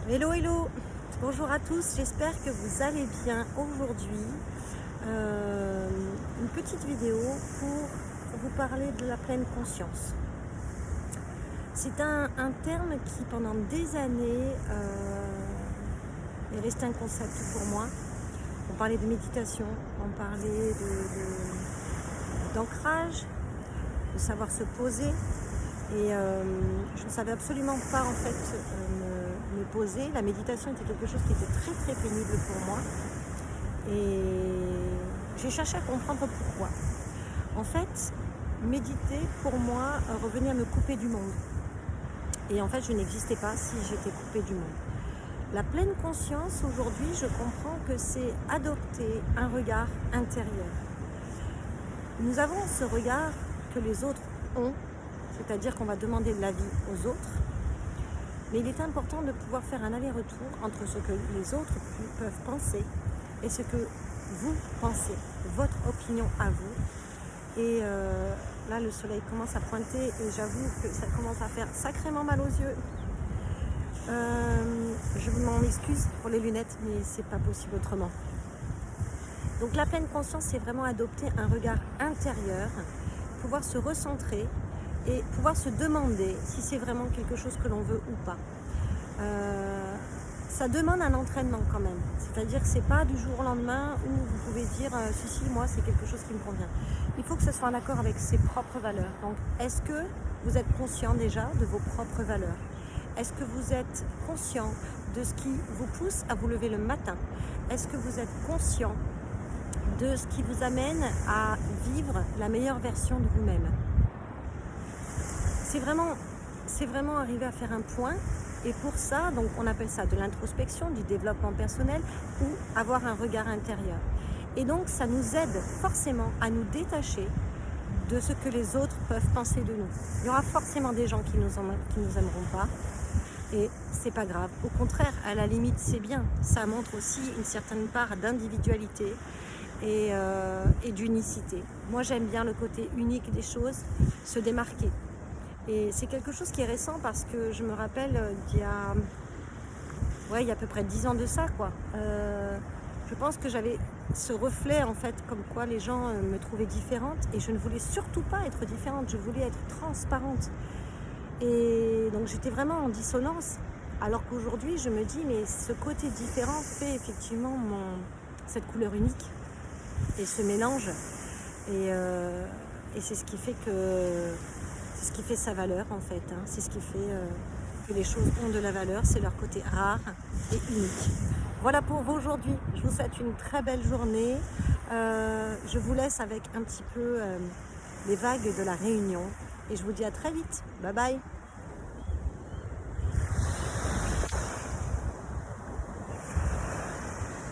Hello, hello, bonjour à tous, j'espère que vous allez bien aujourd'hui. Une petite vidéo pour vous parler de la pleine conscience. C'est un terme qui pendant des années est resté un concept pour moi. On parlait de méditation, on parlait d'ancrage, de savoir se poser. Et je ne savais absolument pas en fait me poser. La méditation était quelque chose qui était très très pénible pour moi. Et j'ai cherché à comprendre pourquoi. En fait, méditer pour moi revenait à me couper du monde. Et en fait, je n'existais pas si j'étais coupée du monde. La pleine conscience, aujourd'hui, je comprends que c'est adopter un regard intérieur. Nous avons ce regard que les autres ont, c'est-à-dire qu'on va demander de l'avis aux autres, mais il est important de pouvoir faire un aller-retour entre ce que les autres peuvent penser et ce que vous pensez, votre opinion à vous. Et là, le soleil commence à pointer et j'avoue que ça commence à faire sacrément mal aux yeux. Je m'en excuse pour les lunettes, mais c'est pas possible autrement. Donc la pleine conscience, c'est vraiment adopter un regard intérieur, pouvoir se recentrer et pouvoir se demander si c'est vraiment quelque chose que l'on veut ou pas. Ça demande un entraînement quand même, c'est-à-dire que c'est pas du jour au lendemain où vous pouvez dire si moi c'est quelque chose qui me convient. Il faut que ce soit en accord avec ses propres valeurs. Donc est-ce que vous êtes conscient déjà de vos propres valeurs? Est-ce que vous êtes conscient de ce qui vous pousse à vous lever le matin? Est-ce que vous êtes conscient de ce qui vous amène à vivre la meilleure version de vous-même? C'est vraiment arriver à faire un point. Et pour ça, donc on appelle ça de l'introspection, du développement personnel ou avoir un regard intérieur. Et donc ça nous aide forcément à nous détacher de ce que les autres peuvent penser de nous. Il y aura forcément des gens qui nous aimeront pas et c'est pas grave. Au contraire, à la limite, c'est bien. Ça montre aussi une certaine part d'individualité et d'unicité. Moi, j'aime bien le côté unique des choses, se démarquer. Et c'est quelque chose qui est récent parce que je me rappelle il y a à peu près 10 ans de ça, quoi. Je pense que j'avais ce reflet en fait comme quoi les gens me trouvaient différente et je ne voulais surtout pas être différente, je voulais être transparente. Et donc j'étais vraiment en dissonance. Alors qu'aujourd'hui je me dis mais ce côté différent fait effectivement cette couleur unique et ce mélange. Et c'est ce qui fait c'est ce qui fait sa valeur en fait, hein. C'est ce qui fait que les choses ont de la valeur, c'est leur côté rare et unique. Voilà pour vous aujourd'hui, je vous souhaite une très belle journée. Je vous laisse avec un petit peu les vagues de la Réunion et je vous dis à très vite, bye bye.